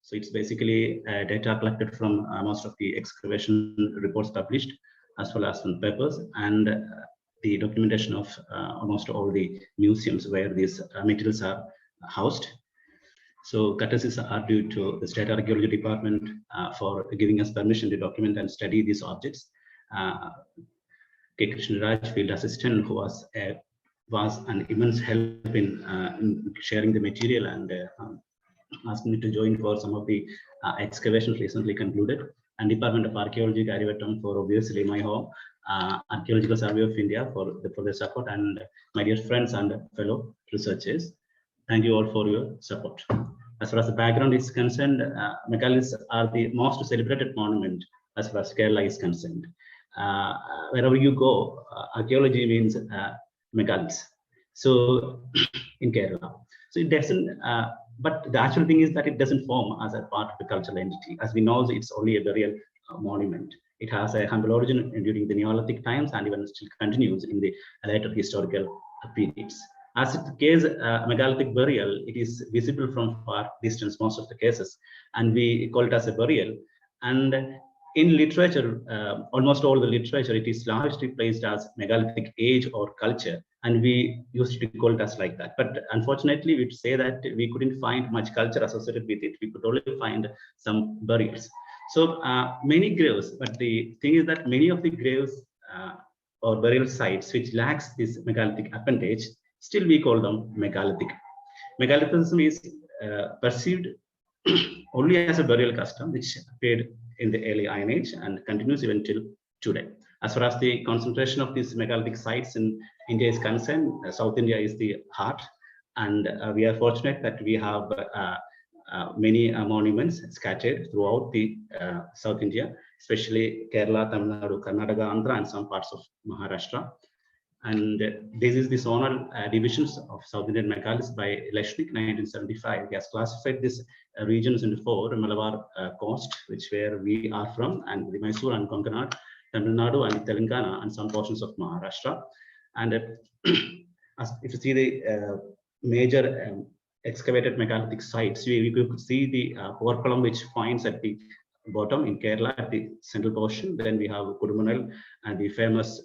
So it's basically data collected from most of the excavation reports published, as well as from papers, and the documentation of almost all the museums where these materials are housed. So courtesies are due to the State Archaeology Department for giving us permission to document and study these objects. K. Krishnaraj, field assistant, who was an immense help in sharing the material and asked me to join for some of the excavations recently concluded. And Department of Archaeology, Garivatam, for obviously my home, Archaeological Survey of India for the support, and my dear friends and fellow researchers. Thank you all for your support. As far as the background is concerned, megaliths are the most celebrated monument as far as Kerala is concerned. Wherever you go, archaeology means megaliths. So in Kerala, so it doesn't. But the actual thing is that it doesn't form as a part of the cultural entity. As we know, it's only a burial monument. It has a humble origin during the Neolithic times and even still continues in the later historical periods. As in the case megalithic burial, it is visible from far distance most of the cases, and we call it as a burial. And in literature, almost all the literature, it is largely placed as megalithic age or culture, and we used to call it as like that. But unfortunately, we'd say that we couldn't find much culture associated with it. We could only find some burials. So many graves, but the thing is that many of the graves or burial sites which lacks this megalithic appendage, still we call them megalithic. Megalithism is perceived only as a burial custom which appeared in the early Iron Age and continues even till today. As far as the concentration of these megalithic sites in India is concerned, South India is the heart, and we are fortunate that we have many monuments scattered throughout the South India, especially Kerala, Tamil Nadu, Karnataka, Andhra, and some parts of Maharashtra. And this is the zonal divisions of South Indian megaliths by Leshnik, 1975. He has classified these regions into four: Malabar coast, which where we are from, and the Mysore and Konkanad, Tamil Nadu and Telangana, and some portions of Maharashtra. And as if you see the major excavated megalithic sites, we could see the Porkalam, which points at the bottom in Kerala at the central portion. Then we have Kudumanal and the famous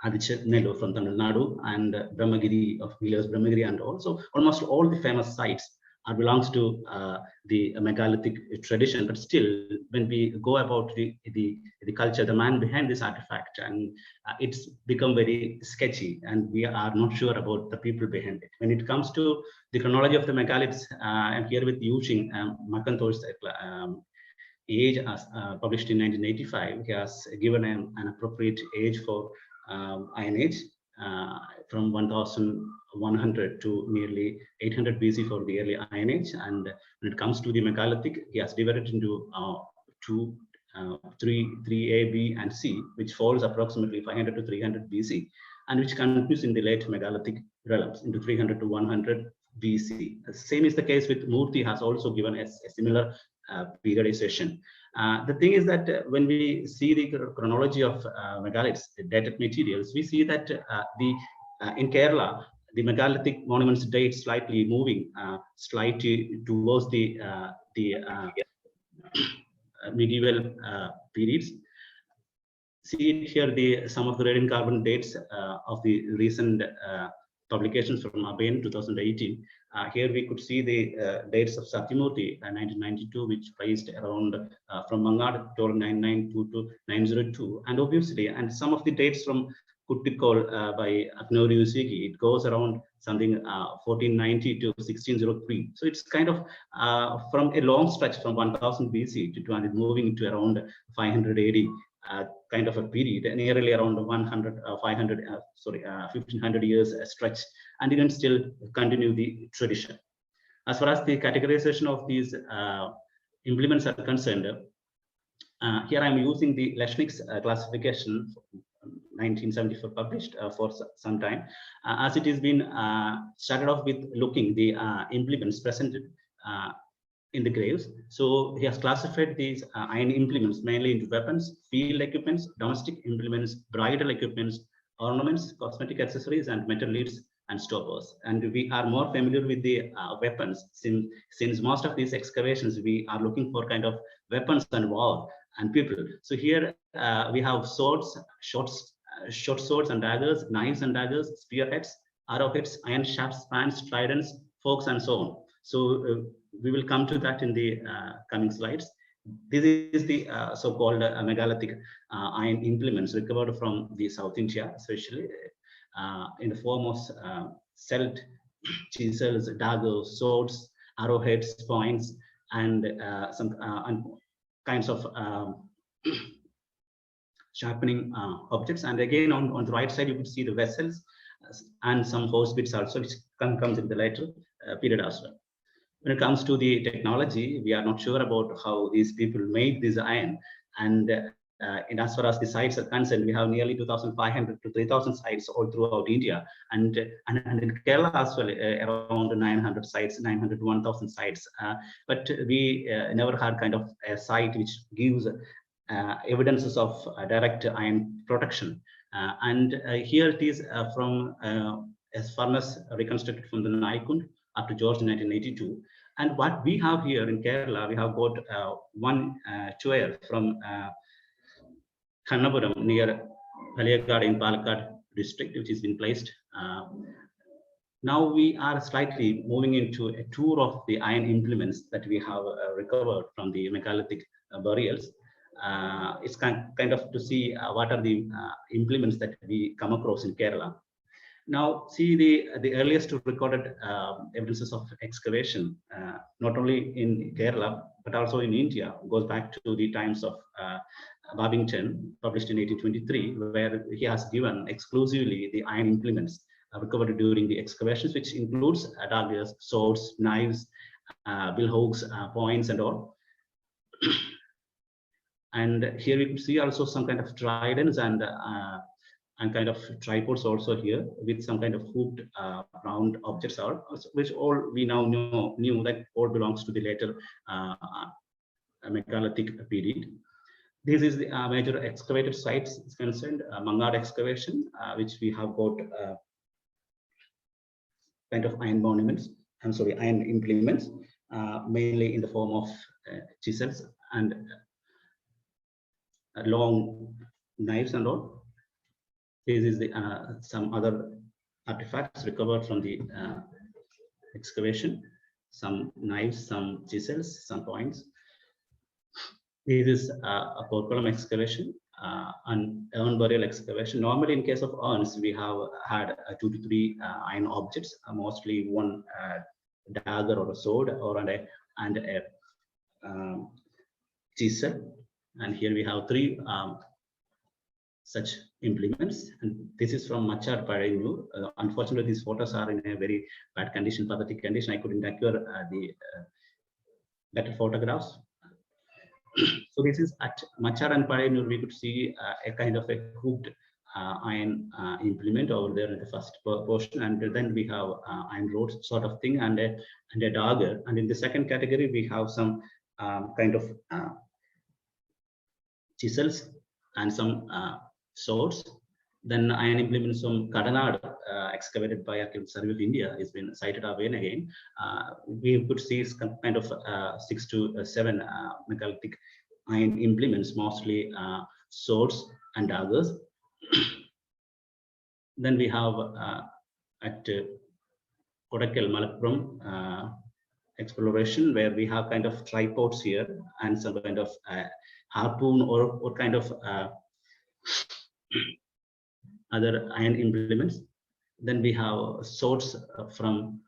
Nelu from Tamil Nadu, and Brahmagiri of Vilas Brahmagiri, and also almost all the famous sites belongs to the megalithic tradition. But still, when we go about the culture, the man behind this artifact, and it's become very sketchy, and we are not sure about the people behind it. When it comes to the chronology of the megaliths, I'm here with using Mcintosh's age as published in 1985. He has given an appropriate age for Iron Age from 1100 to nearly 800 BC for the early Iron Age. And when it comes to the megalithic, he has divided into three A, B, and C, which falls approximately 500 to 300 BC, and which continues in the late megalithic realms into 300 to 100 BC. The same is the case with Murthy, has also given a similar periodization. The thing is that when we see the chronology of megaliths, the dated materials, we see that in Kerala, the megalithic monuments date slightly moving slightly towards the medieval periods. See it here, some of the radiocarbon dates of the recent publications from Abayan 2018. Here we could see the dates of Satyamurthy 1992, which placed around from Mangad 1299 to 902, and obviously, and some of the dates from Kuttikol by Aknori Usigi, it goes around something 1490 to 1603. So it's kind of from a long stretch from 1000 BC to 200, moving to around 500 AD. Kind of a period, nearly around 1500 years stretch, and even still continue the tradition. As far as the categorization of these implements are concerned, here I'm using the Leshnik's classification, 1974 published for some time, as it has been started off with looking the implements presented in the graves. So he has classified these iron implements mainly into weapons, field equipments, domestic implements, bridal equipments, ornaments, cosmetic accessories, and metal leads and stoppers. And we are more familiar with the weapons, since most of these excavations, we are looking for kind of weapons and war and people. So here we have swords, short swords and daggers, knives and daggers, spearheads, arrowheads, iron shafts, spans, tridents, forks, and so on. So we will come to that in the coming slides. This is the so-called megalithic iron implements recovered from the South India, especially in the form of celt, chisels, daggers, swords, arrowheads, points, and some kinds of sharpening objects. And again, on the right side, you could see the vessels and some horse bits also, which comes in the later period as well. When it comes to the technology, we are not sure about how these people made this iron. And as far as the sites are concerned, we have nearly 2,500 to 3,000 sites all throughout India, and in Kerala as well, around 900 sites, 900 to 1,000 sites. But we never had kind of a site which gives evidences of direct iron production. Here it is from a furnace reconstructed from the Naikund up to George 1982. And what we have here in Kerala, we have got one chair from Kannapuram near Palakkad in Palakkad district, which has been placed. Now we are slightly moving into a tour of the iron implements that we have recovered from the megalithic burials. It's kind of to see what are the implements that we come across in Kerala. Now, see the earliest recorded evidences of excavation, not only in Kerala, but also in India, goes back to the times of Babington, published in 1823, where he has given exclusively the iron implements recovered during the excavations, which includes daggers, swords, knives, billhooks, points, and all. And here we could see also some kind of tridents and kind of tripods also here, with some kind of hooped round objects, which all we now knew that all belongs to the later megalithic period. This is the major excavated sites is concerned. Mangad excavation, which we have got kind of iron monuments, iron implements, mainly in the form of chisels and long knives and all. This is the some other artifacts recovered from the excavation, some knives, some chisels, some points. This is a portculum excavation and urn burial excavation. Normally, in case of urns, we have had 2 to 3 iron objects, mostly one dagger or a sword or a chisel. And here we have 3 such implements. And this is from Machar Parayu. Unfortunately, these photos are in a very bad condition, pathetic condition. I couldn't acquire the better photographs. So this is at Machar and Parayu. We could see a kind of a hooked iron implement over there in the first portion, and then we have iron rods sort of thing, and a dagger. And in the second category, we have some kind of chisels and some swords. Then iron implements from Kadanad, excavated by Archaeological Survey of India, has been cited again. We could see kind of 6 to 7 megalithic iron implements, mostly swords and daggers. Then we have at Kodakal, Malappuram exploration, where we have kind of tripods here and some kind of harpoon or kind of other iron implements. Then we have swords from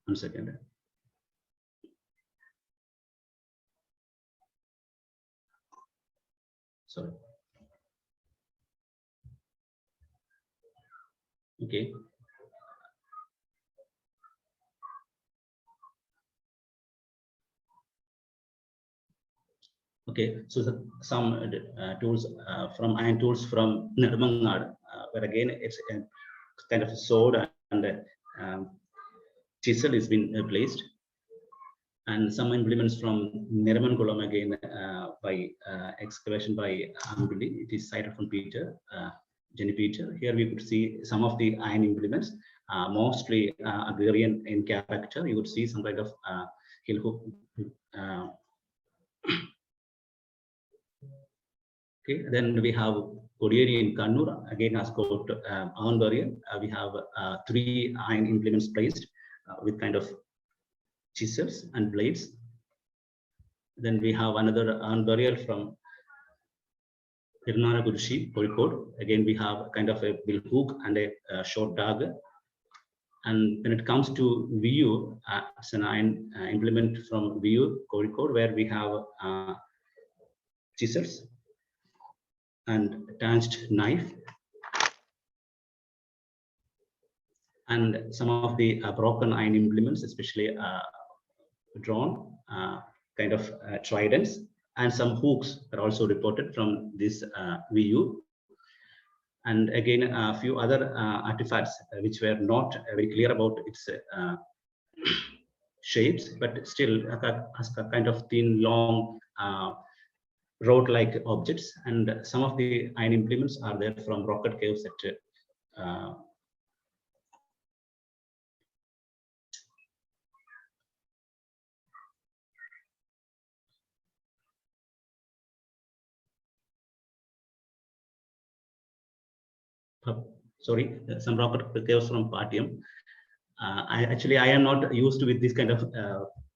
one second. Sorry. Okay. Okay, so some tools from iron tools from Nirmangad, where again it's a kind of a sword and a chisel is been placed, and some implements from Niramankulam again, by excavation by Ambili. It is cited from Peter, Jenny Peter. Here we could see some of the iron implements, mostly agrarian in character. You would see some kind of hill hook. Okay, then we have Kodieri in Kannur, again has got iron burial. We have 3 iron implements placed with kind of chisels and blades. Then we have another iron burial from Hirnana Kurushi, Kozhikode. Again, we have kind of a bill hook and a short dagger. And when it comes to VU, it's an iron implement from VU, Kozhikode, where we have chisels and attached knife. And some of the broken iron implements, especially drawn kind of tridents, and some hooks are also reported from this VU. And again, a few other artifacts which were not very clear about its shapes, but still has a kind of thin, long rod-like objects. And some of the iron implements are there from rocket caves at some rocket caves from Patium. I am not used to with this kind of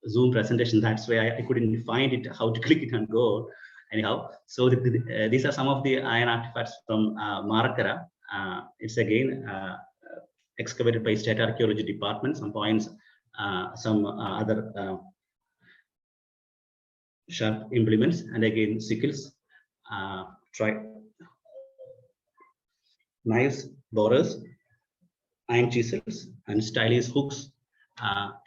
Zoom presentation. That's why I couldn't find it, how to click it and go. Anyhow, so these are some of the iron artifacts from Marakara. It's again excavated by State Archaeology Department. Some points, some other sharp implements, and again sickles, knives, borers, iron chisels, and stylish hooks,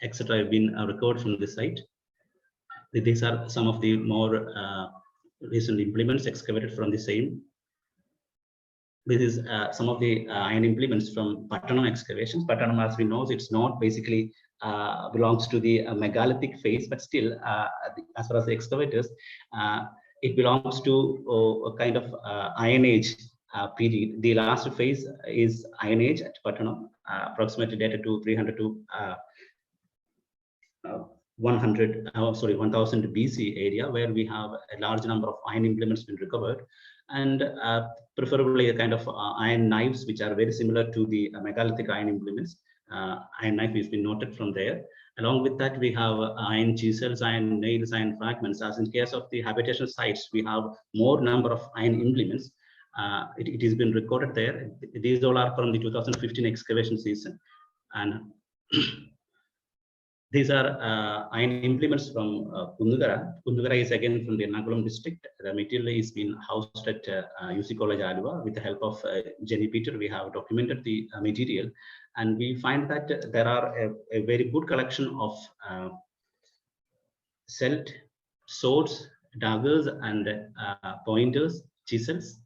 etc. have been recovered from the site. These are some of the more recent implements excavated from the same. This is some of the iron implements from Pattanam excavations. Pattanam, as we know, it's not basically belongs to the megalithic phase, but still, as far as the excavators, it belongs to a kind of Iron Age period. The last phase is Iron Age at Pattanam, approximately dated to 300 to 1000 BC area, where we have a large number of iron implements been recovered, and preferably a kind of iron knives, which are very similar to the megalithic iron implements. Iron knife has been noted from there. Along with that, we have iron chisels, iron nails, iron fragments. As in case of the habitation sites, we have more number of iron implements. It has been recorded there. These all are from the 2015 excavation season, and these are iron implements from Kundugara. Kundugara is again from the Ernakulam district. The material is being housed at UC College, Aluva. With the help of Jenny Peter, we have documented the material, and we find that there are a very good collection of celt, swords, daggers, and pointers, chisels,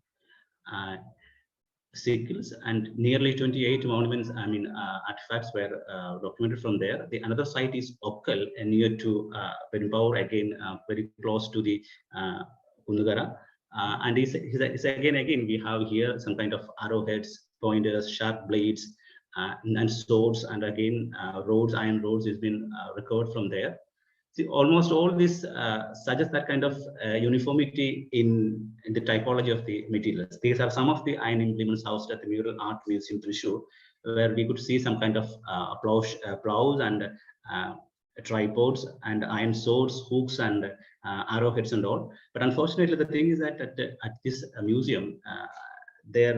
sickles, and nearly 28 monuments, artifacts were documented from there. The another site is Okkal, near to Perumbavoor, again very close to the Kundugara. And it's again we have here some kind of arrowheads, pointers, sharp blades, and swords, and again rods, iron rods has been recovered from there. See, almost all this suggests that kind of uniformity in the typology of the materials. These are some of the iron implements housed at the Mural Art Museum, Trissur, where we could see some kind of plows and tripods and iron swords, hooks, and arrowheads and all. But unfortunately, the thing is that at this museum, they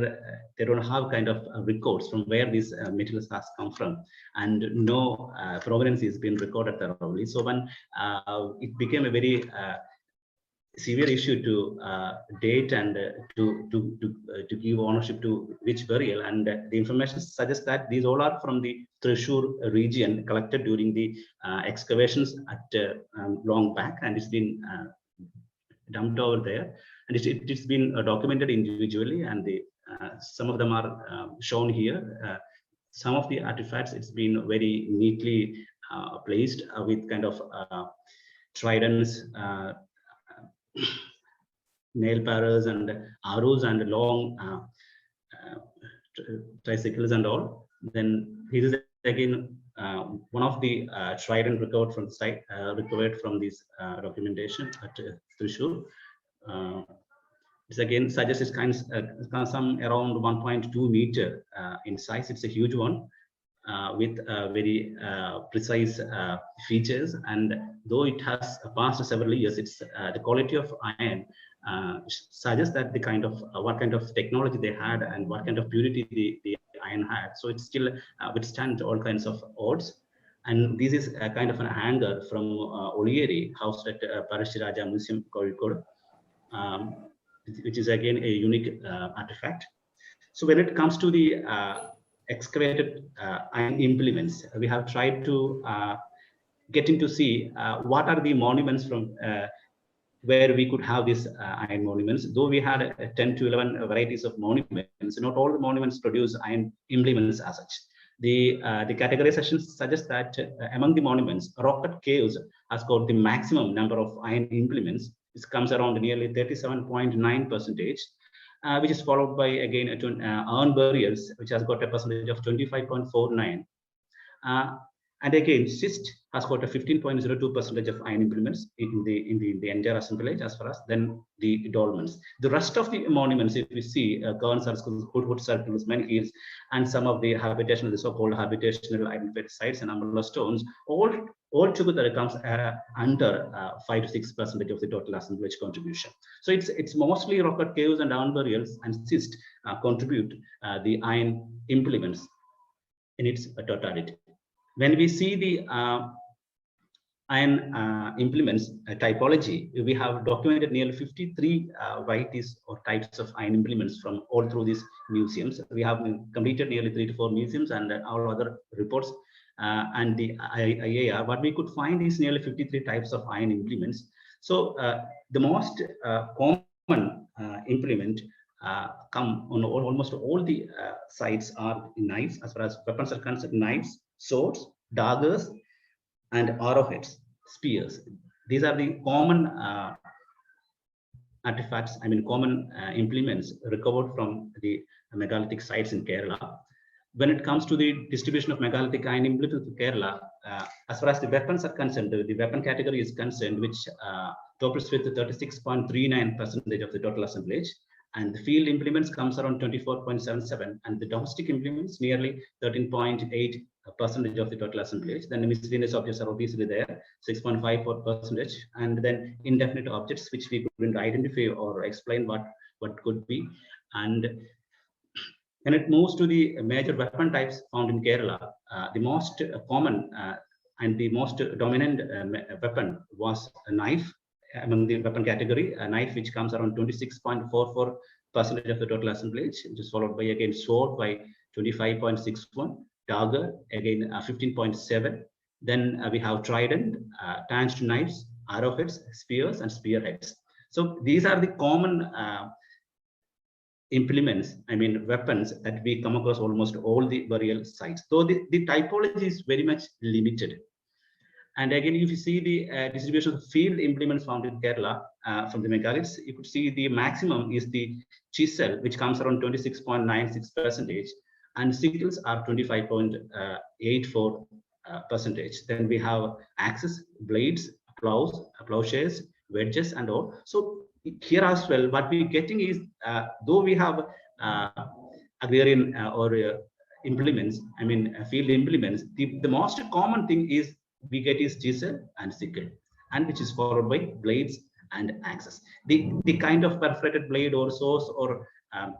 don't have kind of records from where these materials has come from, and no provenance has been recorded thoroughly. So when it became a very severe issue to date and to give ownership to which burial, and the information suggests that these all are from the Trissur region, collected during the excavations at long back, and it's been dumped over there, and it's been documented individually, and some of them are shown here. Some of the artifacts, it's been very neatly placed with kind of tridents, nail parers and arrows and long tricycles and all. Then this is again one of the trident recovered from the site, recovered from this documentation at Trissur. This again suggests it's kind of some around 1.2 meter in size. It's a huge one with very precise features. And though it has passed several years, it's the quality of iron suggests that the kind of what kind of technology they had and what kind of purity the iron had. So it still withstands all kinds of odds. And this is a kind of an hanger from Olieri, housed at Parashiraja Museum, Kozhikode, which is again a unique artifact. So when it comes to the excavated iron implements, we have tried to get into see what are the monuments from where we could have these iron monuments. Though we had 10 to 11 varieties of monuments, not all the monuments produce iron implements as such. The categorization suggests that among the monuments, rocket caves has got the maximum number of iron implements. This comes around nearly 37.9%, which is followed by again urn burials, which has got a percentage of 25.49. And again, cyst has got a 15.02% of iron implements in the entire assemblage as far as then the dolmens. The rest of the monuments, if we see cairn circles, hood circles, menhirs, and some of the habitational, the so-called habitational identified sites and umbrella stones, all together comes under 5 to 6% of the total assemblage contribution. So it's mostly rocket caves and urn burials and cyst contribute the iron implements in its totality. When we see the iron implements typology, we have documented nearly 53 varieties or types of iron implements from all through these museums. We have completed nearly 3 to 4 museums and all other reports and the IAR. What we could find is nearly 53 types of iron implements. So the most common implement come on almost all the sites are knives, as far as weapons are concerned, knives, swords, daggers, and arrowheads, spears. These are the common artifacts, common implements recovered from the megalithic sites in Kerala. When it comes to the distribution of megalithic iron implements in Kerala, as far as the weapons are concerned, the weapon category is concerned, which totals with 36.39% of the total assemblage. And the field implements comes around 24.77, and the domestic implements nearly 13.8% of the total assemblage. Then the miscellaneous objects are obviously there, 6.54%, and then indefinite objects which we couldn't identify or explain what could be. And when it moves to the major weapon types found in Kerala, the most common and the most dominant weapon was a knife. Among the weapon category, a knife which comes around 26.44% of the total assemblage, which is followed by again sword by 25.61, dagger again 15.7. Then we have trident, tanged knives, arrowheads, spears, and spearheads. So these are the common implements, weapons that we come across almost all the burial sites. So the typology is very much limited. And again, if you see the distribution of field implements found in Kerala from the megaliths, you could see the maximum is the chisel, which comes around 26.96%, and sickles are 25.84%. Then we have axes, blades, plows, plowshares, wedges, and all. So here as well, what we're getting is, though we have agrarian or implements, field implements, the most common thing is we get is chisel and sickle, and which is followed by blades and axes. The kind of perforated blade or saws or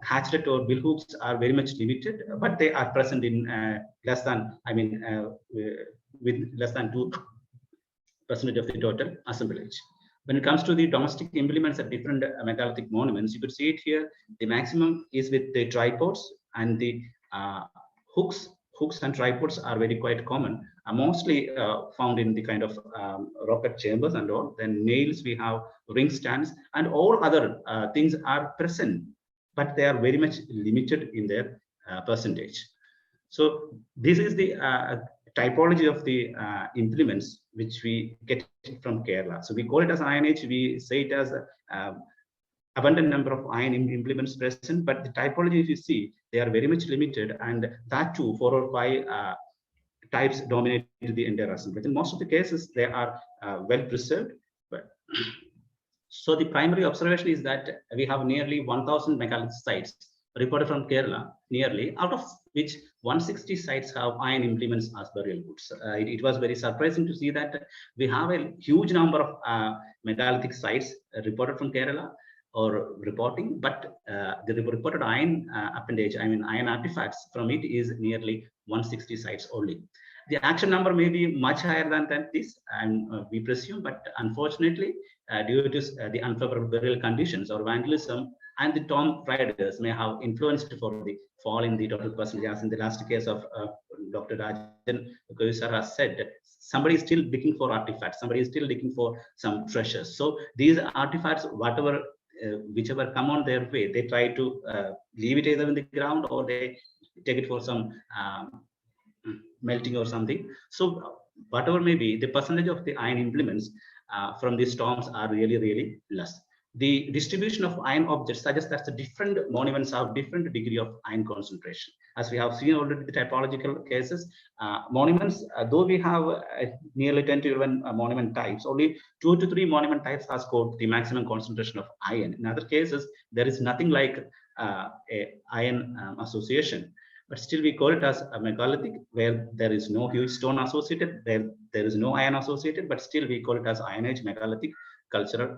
hatchet or bill hooks are very much limited, but they are present in less than, with less than 2% of the total assemblage. When it comes to the domestic implements at different megalithic monuments, you could see it here. The maximum is with the tripods, and the hooks and tripods are very quite common, mostly found in the kind of rocket chambers and all. Then nails, we have ring stands, and all other things are present, but they are very much limited in their percentage. So this is the typology of the implements which we get from Kerala. So we call it as Iron Age. We say it as abundant number of iron implements present, but the typology, if you see, they are very much limited, and that too, 4 or 5 types dominate the entire assemblage. In most of the cases, they are well preserved. But so the primary observation is that we have nearly 1,000 megalith sites reported from Kerala, nearly, out of which 160 sites have iron implements as burial goods. It was very surprising to see that we have a huge number of megalithic sites reported from Kerala or reporting, but the reported iron appendage, I mean iron artifacts from it is nearly 160 sites only. The actual number may be much higher than this, and we presume, but unfortunately, due to the unfavorable burial conditions or vandalism, and the tomb raiders may have influenced for the fall in the total percentage. As in the last case of Dr. Rajan Koyusar has said, somebody is still looking for artifacts, somebody is still looking for some treasures. So these artifacts, whatever, whichever come on their way, they try to leave it either in the ground or they take it for some melting or something. So whatever may be, the percentage of the iron implements from these tombs are really, really less. The distribution of iron objects suggests that the different monuments have different degree of iron concentration. As we have seen already the typological cases, monuments, though we have nearly 10 to 11 monument types, only 2 to 3 monument types has got the maximum concentration of iron. In other cases, there is nothing like a iron association. But still we call it as a megalithic, where there is no huge stone associated, there is no iron associated, but still we call it as Iron Age megalithic cultural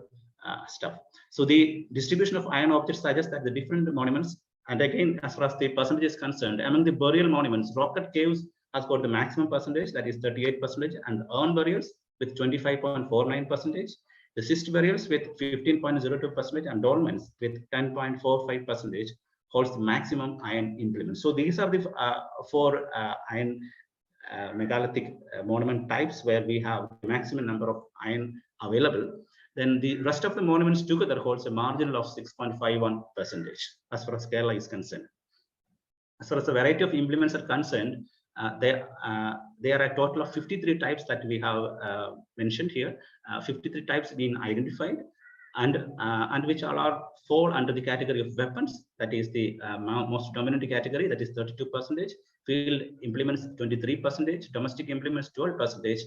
stuff. So the distribution of iron objects suggests that the different monuments, and again, as far as the percentage is concerned, among the burial monuments, rock cut caves has got the maximum percentage, that is 38%, and urn burials with 25.49%, the cyst burials with 15.02%, and dolmens with 10.45% holds the maximum iron implements. So these are the 4 iron megalithic monument types where we have the maximum number of iron available. Then the rest of the monuments together holds a marginal of 6.51% as far as Kerala is concerned. As far as the variety of implements are concerned, there are a total of 53 types that we have mentioned here. 53 types being identified, and which all are fall under the category of weapons. That is the most dominant category, that is 32%. Field implements 23%, domestic implements 12%,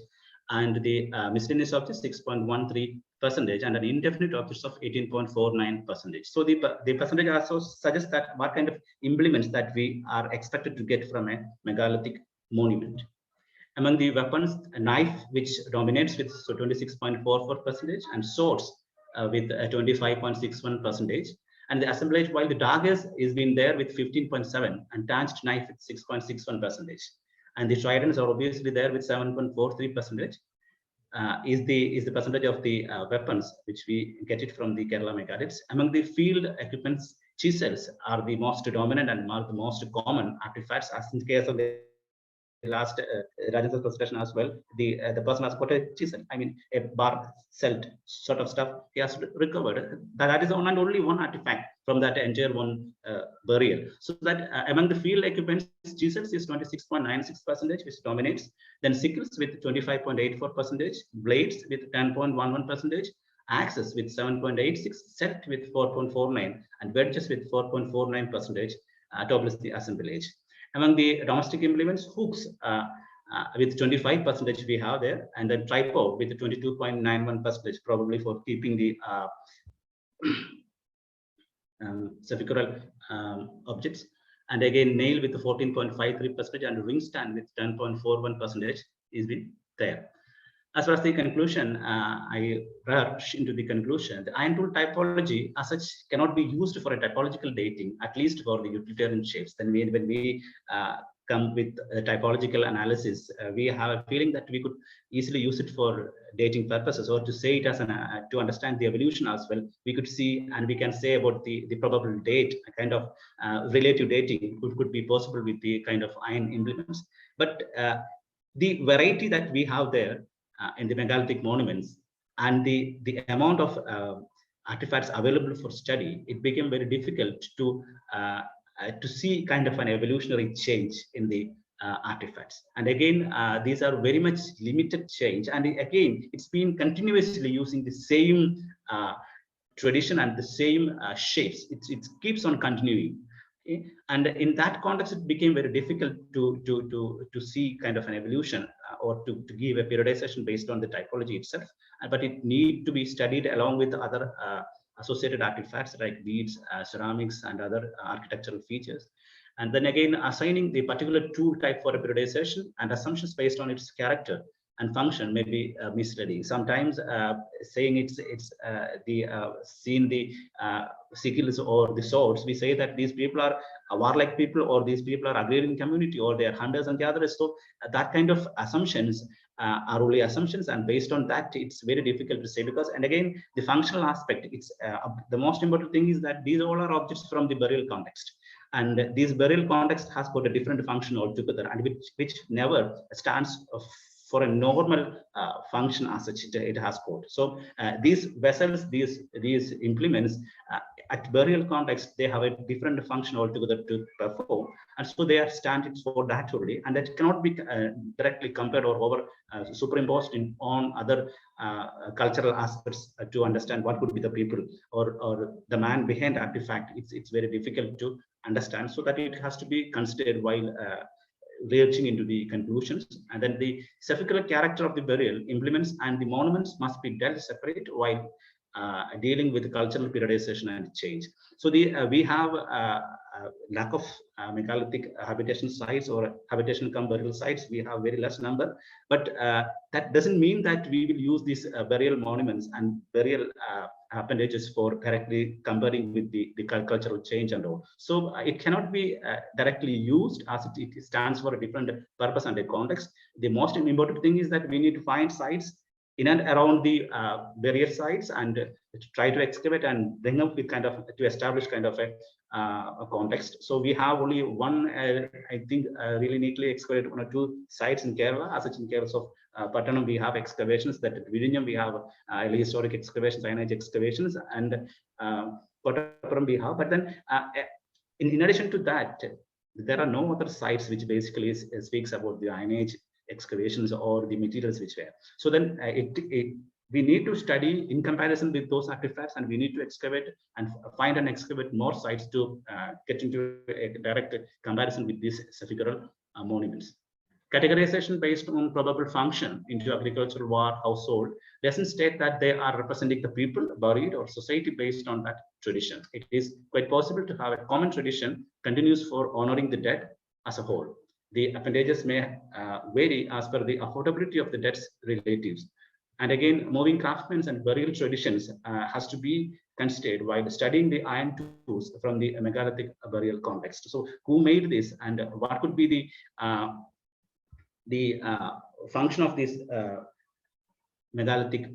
and the miscellaneous objects 6.13%, and an indefinite objects of 18.49%. So the percentage also suggests that what kind of implements that we are expected to get from a megalithic monument. Among the weapons, a knife, which dominates with 26.44%, and swords with 25.61%, and the assemblage, while the daggers is been there with 15.7, and tanged knife with 6.61%, and the tridents are obviously there with 7.43%. Is the percentage of the weapons which we get it from the Kerala Megaliths. Among the field equipments, chisels are the most dominant and are the most common artifacts, as in the case of the last Rajan's presentation as well. The person has got a chisel, I mean a bar celt sort of stuff he has recovered. That is one and only one artifact from that entire one burial. So that among the field equipments, chisels is 26.96%, which dominates. Then sickles with 25.84%, blades with 10.11%, axes with 7.86, set with 4.49, and wedges with 4.49%, topples the assemblage. Among the domestic implements, hooks with 25% we have there, and then tripod with 22.91%, probably for keeping the sepulchral objects. And again, nail with 14.53%, and ring stand with 10.41% is been there. As far as the conclusion, I rush into the conclusion. The iron tool typology as such cannot be used for a typological dating, at least for the utilitarian shapes. Then when we come with a typological analysis, we have a feeling that we could easily use it for dating purposes, or to say it as to understand the evolution as well. We could see, and we can say about the probable date, a kind of relative dating could be possible with the kind of iron implements. But the variety that we have there in the megalithic monuments, and the amount of artifacts available for study, it became very difficult to see kind of an evolutionary change in the artifacts. And again, these are very much limited change, and again, it's been continuously using the same tradition and the same shapes. It keeps on continuing. Okay? And in that context, it became very difficult to see kind of an evolution or to give a periodization based on the typology itself. But it need to be studied along with other associated artifacts like beads, ceramics, and other architectural features. And then again, assigning the particular tool type for a periodization and assumptions based on its character and function may be misleading. Sometimes saying it's seen the sickles or the swords, we say that these people are warlike people, or these people are agrarian community, or they are hunters and gatherers. So that kind of assumptions are only assumptions, and based on that, it's very difficult to say. Because, and again, the functional aspect, it's the most important thing is that these all are objects from the burial context. And this burial context has got a different function altogether, and which never stands for a normal function as such it has got. So these vessels, these implements, at burial context, they have a different function altogether to perform, and so they are standards for that only, and that cannot be directly compared or over superimposed on other cultural aspects to understand what could be the people or the man behind the artifact. It's very difficult to understand, so that it has to be considered while reaching into the conclusions. And then the sepulchral character of the burial implements and the monuments must be dealt separate while dealing with cultural periodization and change. So we have lack of megalithic habitation sites or habitation cum burial sites. We have very less number, but that doesn't mean that we will use these burial monuments and burial appendages for directly comparing with the cultural change and all. So it cannot be directly used, as it stands for a different purpose and a context. The most important thing is that we need to find sites in and around the burial sites and try to excavate and bring up with kind of to establish kind of a context. So we have only one, I think, really neatly excavated 1 or 2 sites in Kerala. As such, in case of Pattanam, we have excavations. That at Vizhinjam, we have early historic excavations, Iron Age excavations, and Kottappuram we have. But then, in addition to that, there are no other sites which basically speaks about the Iron Age excavations or the materials which were. So then we need to study in comparison with those artifacts, and we need to excavate and find and excavate more sites to get into a direct comparison with these sepulchral monuments. Categorization based on probable function into agricultural, war, household doesn't state that they are representing the people buried or society based on that tradition. It is quite possible to have a common tradition continues for honoring the dead as a whole. The appendages may vary as per the affordability of the dead's relatives. And again, moving craftsmen and burial traditions has to be considered while studying the iron tools from the megalithic burial context. So who made this, and what could be the function of this megalithic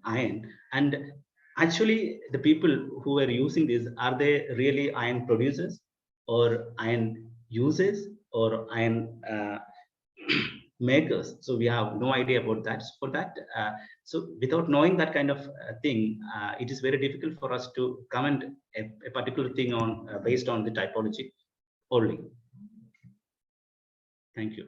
iron? And actually, the people who were using this, are they really iron producers or iron users or iron makers? So we have no idea about that. For that, so without knowing that kind of thing, it is very difficult for us to comment a particular thing on based on the typology only. Thank you.